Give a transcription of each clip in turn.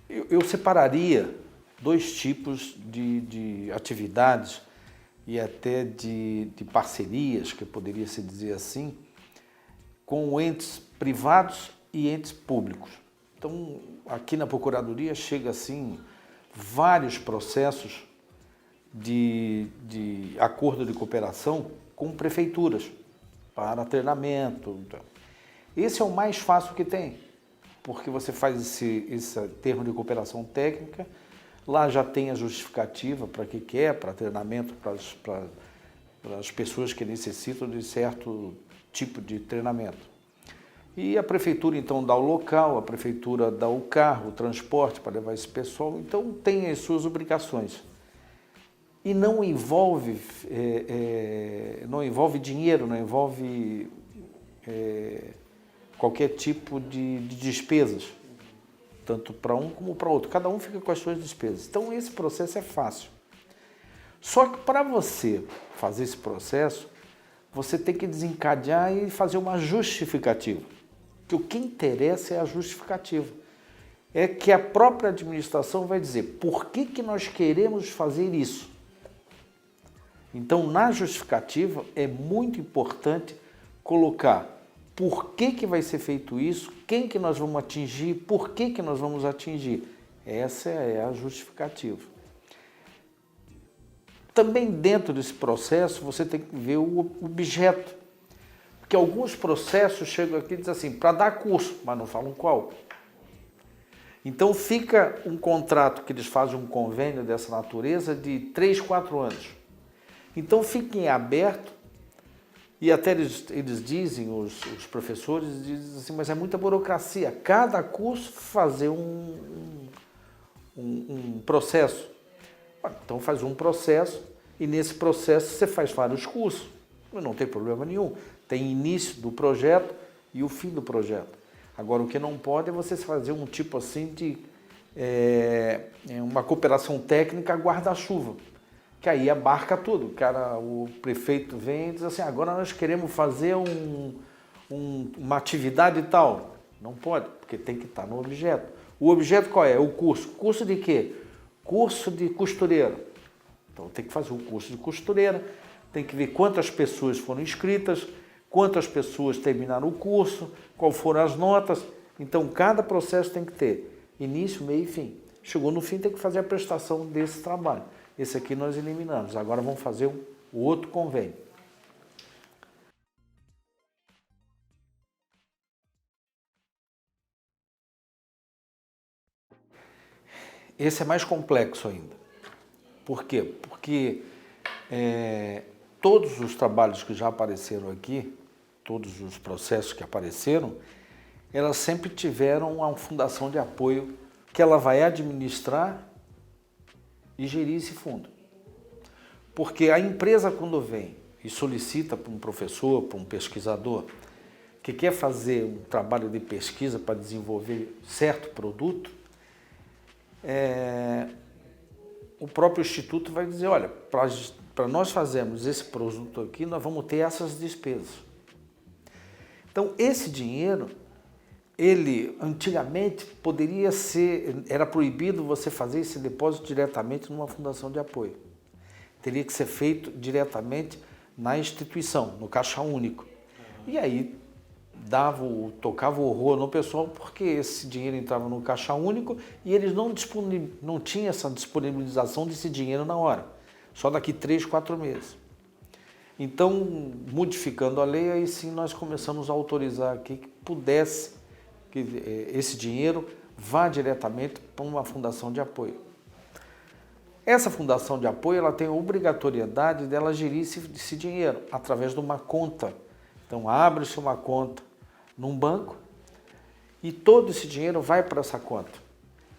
Eu separaria dois tipos de atividades e até de parcerias, que poderia se dizer assim, com entes privados e entes públicos. Então, aqui na Procuradoria chega assim vários processos de acordo de cooperação com prefeituras para treinamento. Esse é o mais fácil que tem, porque você faz esse termo de cooperação técnica, lá já tem a justificativa para que quer, para treinamento para as pessoas que necessitam de certo tipo de treinamento. E a prefeitura então dá o local, a prefeitura dá o carro, o transporte para levar esse pessoal, então tem as suas obrigações. E não envolve dinheiro, não envolve qualquer tipo de despesas, tanto para um como para outro. Cada um fica com as suas despesas. Então esse processo é fácil. Só que para você fazer esse processo, você tem que desencadear e fazer uma justificativa. Porque o que interessa é a justificativa. É que a própria administração vai dizer por que nós queremos fazer isso. Então, na justificativa, é muito importante colocar por que vai ser feito isso, quem que nós vamos atingir, por que nós vamos atingir. Essa é a justificativa. Também dentro desse processo, você tem que ver o objeto. Porque alguns processos chegam aqui e dizem assim, para dar curso, mas não falam qual. Então fica um contrato que eles fazem um convênio dessa natureza de 3, 4 anos. Então fica em aberto, e até eles dizem, os professores dizem assim, mas é muita burocracia, cada curso fazer um processo. Então faz um processo, e nesse processo você faz vários cursos, não tem problema nenhum. Tem início do projeto e o fim do projeto. Agora, o que não pode é você fazer um tipo assim de uma cooperação técnica guarda-chuva, que aí abarca tudo. O prefeito vem e diz assim, agora nós queremos fazer uma atividade tal. Não pode, porque tem que estar no objeto. O objeto qual é? O curso. Curso de quê? Curso de costureira. Então tem que fazer o curso de costureira, tem que ver quantas pessoas foram inscritas, quantas pessoas terminaram o curso, qual foram as notas. Então, cada processo tem que ter início, meio e fim. Chegou no fim, tem que fazer a prestação desse trabalho. Esse aqui nós eliminamos. Agora vamos fazer o outro convênio. Esse é mais complexo ainda. Por quê? Porque todos os trabalhos que já apareceram aqui, todos os processos que apareceram, elas sempre tiveram uma fundação de apoio que ela vai administrar e gerir esse fundo. Porque a empresa, quando vem e solicita para um professor, para um pesquisador, que quer fazer um trabalho de pesquisa para desenvolver certo produto, o próprio Instituto vai dizer, olha, para nós fazermos esse produto aqui, nós vamos ter essas despesas. Então, esse dinheiro, ele antigamente poderia ser, era proibido você fazer esse depósito diretamente numa fundação de apoio. Teria que ser feito diretamente na instituição, no caixa único. E aí tocava o horror no pessoal, porque esse dinheiro entrava no caixa único e eles não tinham essa disponibilização desse dinheiro na hora, só daqui 3, 4 meses. Então, modificando a lei, aí sim nós começamos a autorizar aqui que pudesse, que esse dinheiro vá diretamente para uma fundação de apoio. Essa fundação de apoio, ela tem a obrigatoriedade dela gerir esse dinheiro através de uma conta. Então, abre-se uma conta num banco e todo esse dinheiro vai para essa conta.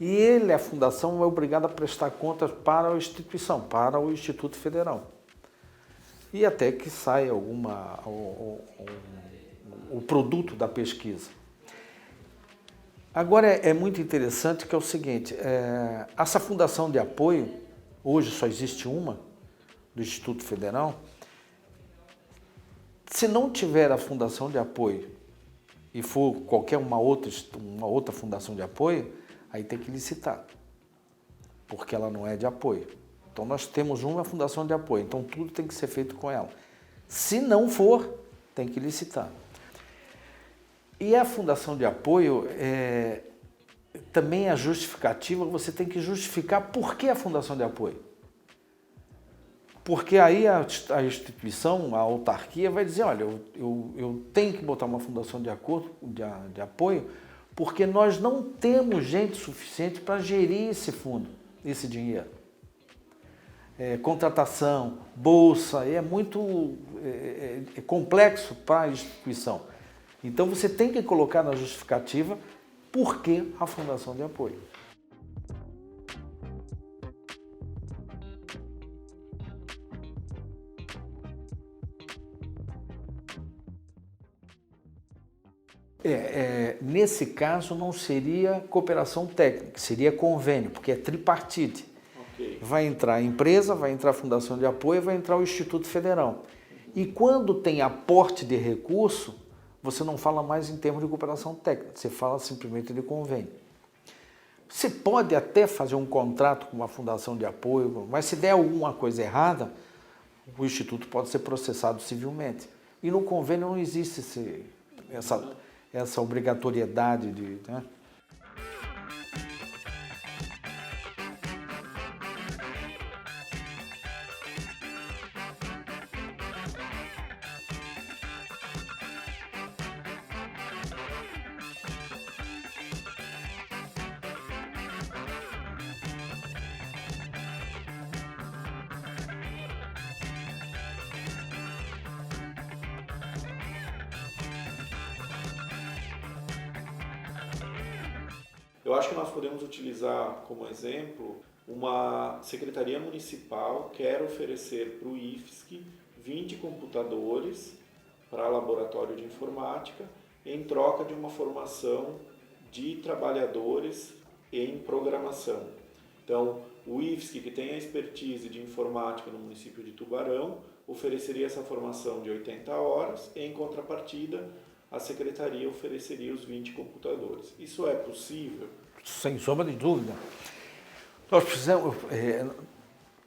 E a fundação, é obrigada a prestar contas para a instituição, para o Instituto Federal. E até que saia o produto da pesquisa. Agora, é muito interessante que é o seguinte, essa fundação de apoio, hoje só existe uma, do Instituto Federal. Se não tiver a fundação de apoio e for qualquer uma outra fundação de apoio, aí tem que licitar, porque ela não é de apoio. Então nós temos uma fundação de apoio, então tudo tem que ser feito com ela. Se não for, tem que licitar. E a fundação de apoio, também a justificativa, você tem que justificar por que a fundação de apoio. Porque aí a instituição, a autarquia vai dizer, olha, eu tenho que botar uma fundação de apoio, porque nós não temos gente suficiente para gerir esse fundo, esse dinheiro. Contratação, bolsa, é muito complexo para a instituição. Então você tem que colocar na justificativa por que a fundação de apoio. Nesse caso não seria cooperação técnica, seria convênio, porque é tripartite. Okay. Vai entrar a empresa, vai entrar a fundação de apoio, vai entrar o Instituto Federal. E quando tem aporte de recurso, você não fala mais em termos de cooperação técnica, você fala simplesmente de convênio. Você pode até fazer um contrato com uma fundação de apoio, mas se der alguma coisa errada, o Instituto pode ser processado civilmente. E no convênio não existe essa obrigatoriedade de... Né? Eu acho que nós podemos utilizar como exemplo uma secretaria municipal quer oferecer para o IFSC 20 computadores para laboratório de informática em troca de uma formação de trabalhadores em programação. Então, o IFSC, que tem a expertise de informática no município de Tubarão, ofereceria essa formação de 80 horas e, em contrapartida, a secretaria ofereceria os 20 computadores. Isso é possível? Sem sombra de dúvida.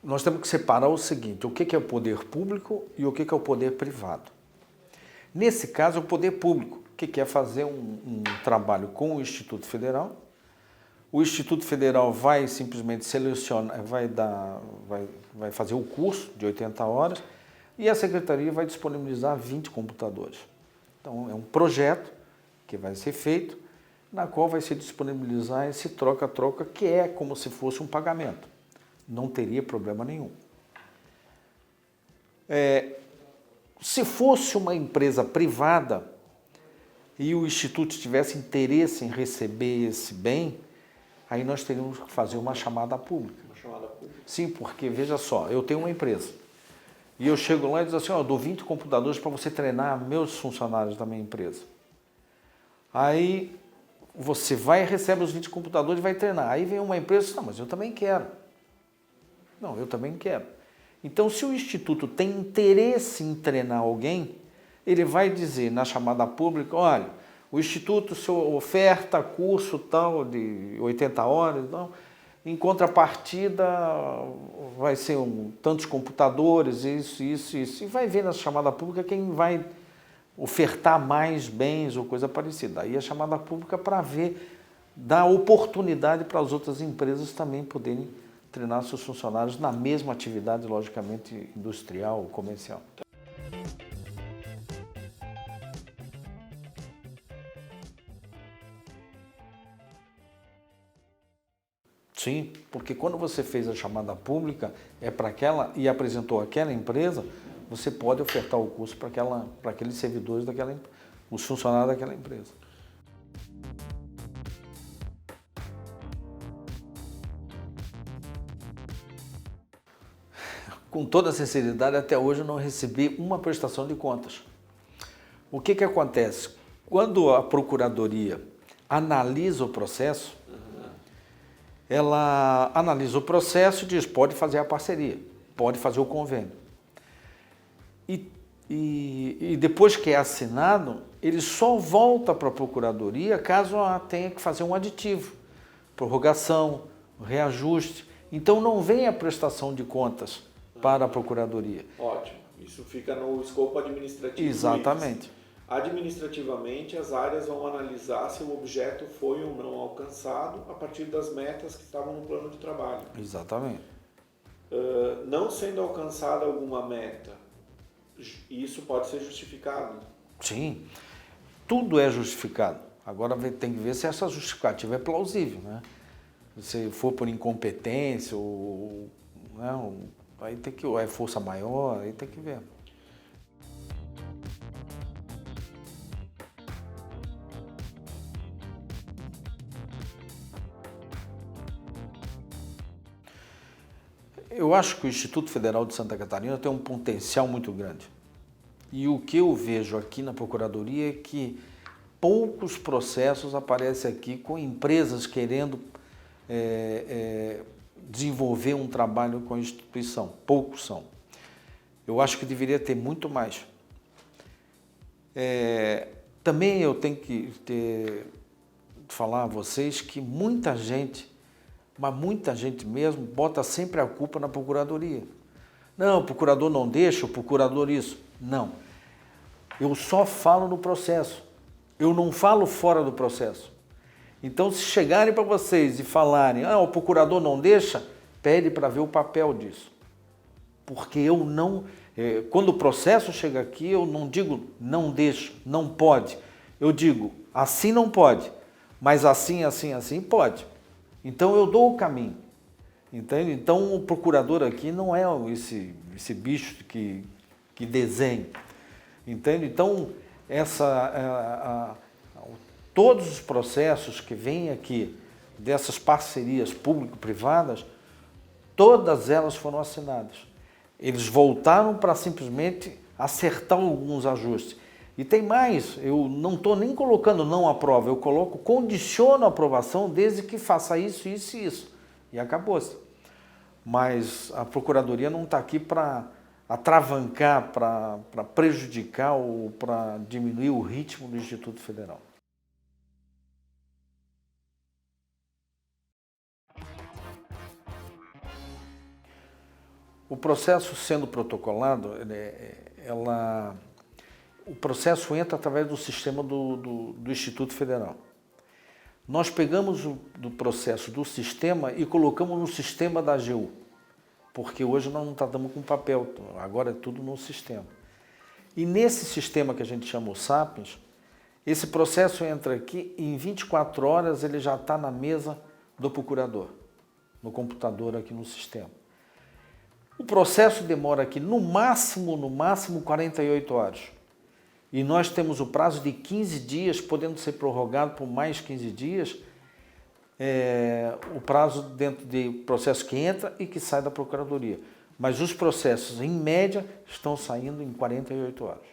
Nós temos que separar o seguinte, o que é o poder público e o que é o poder privado. Nesse caso, o poder público, que quer fazer um trabalho com o Instituto Federal. O Instituto Federal vai simplesmente selecionar, vai fazer o curso de 80 horas e a secretaria vai disponibilizar 20 computadores. Então, é um projeto que vai ser feito, na qual vai se disponibilizar esse troca-troca, que é como se fosse um pagamento. Não teria problema nenhum. Se fosse uma empresa privada e o Instituto tivesse interesse em receber esse bem, aí nós teríamos que fazer uma chamada pública. Uma chamada pública? Sim, porque, veja só, eu tenho uma empresa. E eu chego lá e digo assim, eu dou 20 computadores para você treinar meus funcionários da minha empresa. Aí você vai e recebe os 20 computadores e vai treinar. Aí vem uma empresa e diz, não, mas eu também quero. Não, eu também quero. Então, se o Instituto tem interesse em treinar alguém, ele vai dizer na chamada pública, olha, o Instituto oferta curso tal de 80 horas, então, em contrapartida vai ser tantos computadores, isso. E vai ver na chamada pública quem vai ofertar mais bens ou coisa parecida. Aí a chamada pública para ver, dar oportunidade para as outras empresas também poderem treinar seus funcionários na mesma atividade, logicamente, industrial ou comercial. Sim, porque quando você fez a chamada pública, para aquela e apresentou aquela empresa, você pode ofertar o curso para aqueles servidores os funcionários daquela empresa. Com toda sinceridade, até hoje eu não recebi uma prestação de contas. O que acontece? Quando a Procuradoria analisa o processo, ela analisa o processo e diz, pode fazer a parceria, pode fazer o convênio. E depois que é assinado, ele só volta para a Procuradoria caso ela tenha que fazer um aditivo, prorrogação, reajuste. Então não vem a prestação de contas para a Procuradoria. Ótimo. Isso fica no escopo administrativo. Exatamente. Administrativamente, as áreas vão analisar se o objeto foi ou não alcançado a partir das metas que estavam no plano de trabalho. Exatamente. Não sendo alcançada alguma meta, isso pode ser justificado? Sim, tudo é justificado. Agora tem que ver se essa justificativa é plausível, né? Se for por incompetência ou não, aí tem que, ou é força maior, aí tem que ver. Eu acho que o Instituto Federal de Santa Catarina tem um potencial muito grande. E o que eu vejo aqui na Procuradoria é que poucos processos aparecem aqui com empresas querendo desenvolver um trabalho com a instituição. Poucos são. Eu acho que deveria ter muito mais. Também eu tenho que falar a vocês que muita gente, mas muita gente mesmo, bota sempre a culpa na Procuradoria. Não, o procurador não deixa, o procurador isso. Não. Eu só falo no processo. Eu não falo fora do processo. Então, se chegarem para vocês e falarem, o procurador não deixa, pede para ver o papel disso. Porque eu não... quando o processo chega aqui, eu não digo não deixo, não pode. Eu digo assim não pode, mas assim, assim, assim pode. Então, eu dou o caminho. Entende? Então, o procurador aqui não é esse bicho que desenha. Entende? Então, todos os processos que vêm aqui, dessas parcerias público-privadas, todas elas foram assinadas. Eles voltaram para simplesmente acertar alguns ajustes. E tem mais, eu não estou nem colocando não aprova, eu coloco condiciono a aprovação desde que faça isso, isso e isso. E acabou-se. Mas a Procuradoria não está aqui para atravancar, para prejudicar ou para diminuir o ritmo do Instituto Federal. O processo sendo protocolado, o processo entra através do sistema do Instituto Federal. Nós pegamos do processo do sistema e colocamos no sistema da AGU, porque hoje nós não tratamos com papel, agora é tudo no sistema. E nesse sistema que a gente chama o Sapiens, esse processo entra aqui e em 24 horas ele já está na mesa do procurador, no computador aqui no sistema. O processo demora aqui no máximo 48 horas. E nós temos o prazo de 15 dias, podendo ser prorrogado por mais 15 dias, o prazo dentro de processo que entra e que sai da Procuradoria. Mas os processos, em média, estão saindo em 48 horas.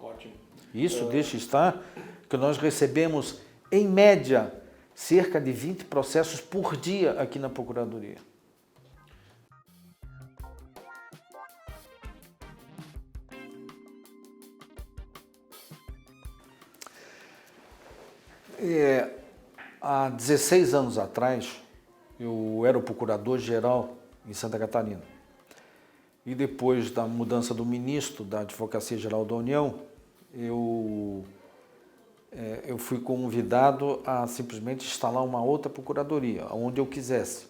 Ótimo. Isso deixa estar que nós recebemos, em média, cerca de 20 processos por dia aqui na Procuradoria. Há 16 anos atrás, eu era o procurador-geral em Santa Catarina. E depois da mudança do ministro da Advocacia Geral da União, eu fui convidado a simplesmente instalar uma outra procuradoria, onde eu quisesse.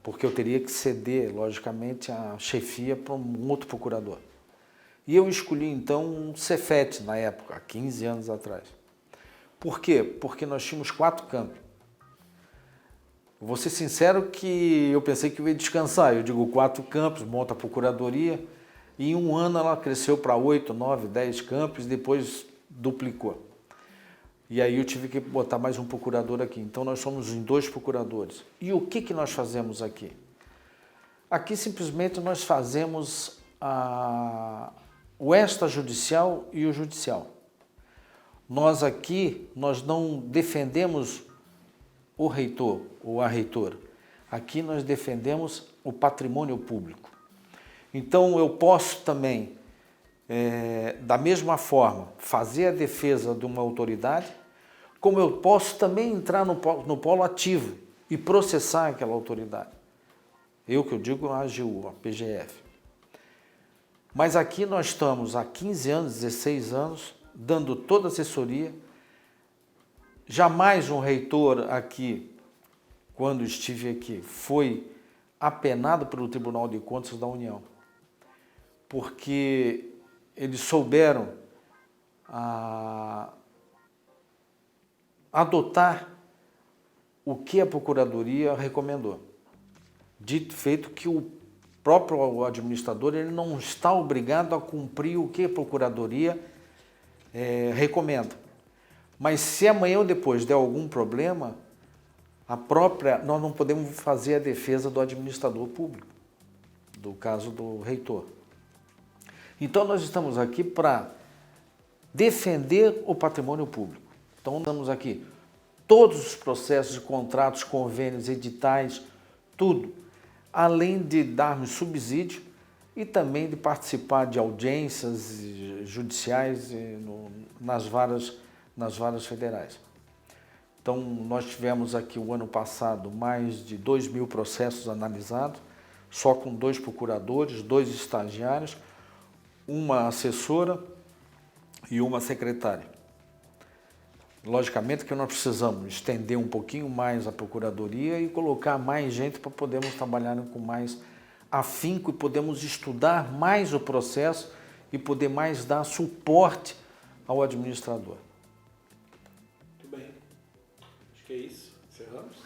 Porque eu teria que ceder, logicamente, a chefia para um outro procurador. E eu escolhi, então, um Cefet, na época, há 15 anos atrás. Por quê? Porque nós tínhamos 4 campos. Vou ser sincero que eu pensei que eu ia descansar. Eu digo 4 campos, monta a procuradoria, e em um ano ela cresceu para 8, 9, 10 campos, e depois duplicou. E aí eu tive que botar mais um procurador aqui. Então nós somos em 2 procuradores. E o que nós fazemos aqui? Aqui simplesmente nós fazemos o extrajudicial e o judicial. Nós aqui, nós não defendemos o reitor ou a reitora. Aqui nós defendemos o patrimônio público. Então eu posso também da mesma forma, fazer a defesa de uma autoridade, como eu posso também entrar no polo ativo e processar aquela autoridade. Eu que eu digo a AGU, a PGF. Mas aqui nós estamos há 15 anos, 16 anos, dando toda a assessoria. Jamais um reitor aqui, quando estive aqui, foi apenado pelo Tribunal de Contas da União, porque eles souberam adotar o que a Procuradoria recomendou. Dito feito que o próprio administrador ele não está obrigado a cumprir o que a Procuradoria recomenda. Mas se amanhã ou depois der algum problema, nós não podemos fazer a defesa do administrador público, do caso do reitor. Então nós estamos aqui para defender o patrimônio público. Então estamos aqui, todos os processos de contratos, convênios, editais, tudo, além de darmos subsídio e também de participar de audiências judiciais nas varas federais. Então, nós tivemos aqui o ano passado mais de 2.000 processos analisados, só com 2 procuradores, 2 estagiários, uma assessora e uma secretária. Logicamente que nós precisamos estender um pouquinho mais a procuradoria e colocar mais gente para podermos trabalhar com mais afinco e podemos estudar mais o processo e poder mais dar suporte ao administrador. Muito bem. Acho que é isso. Encerramos.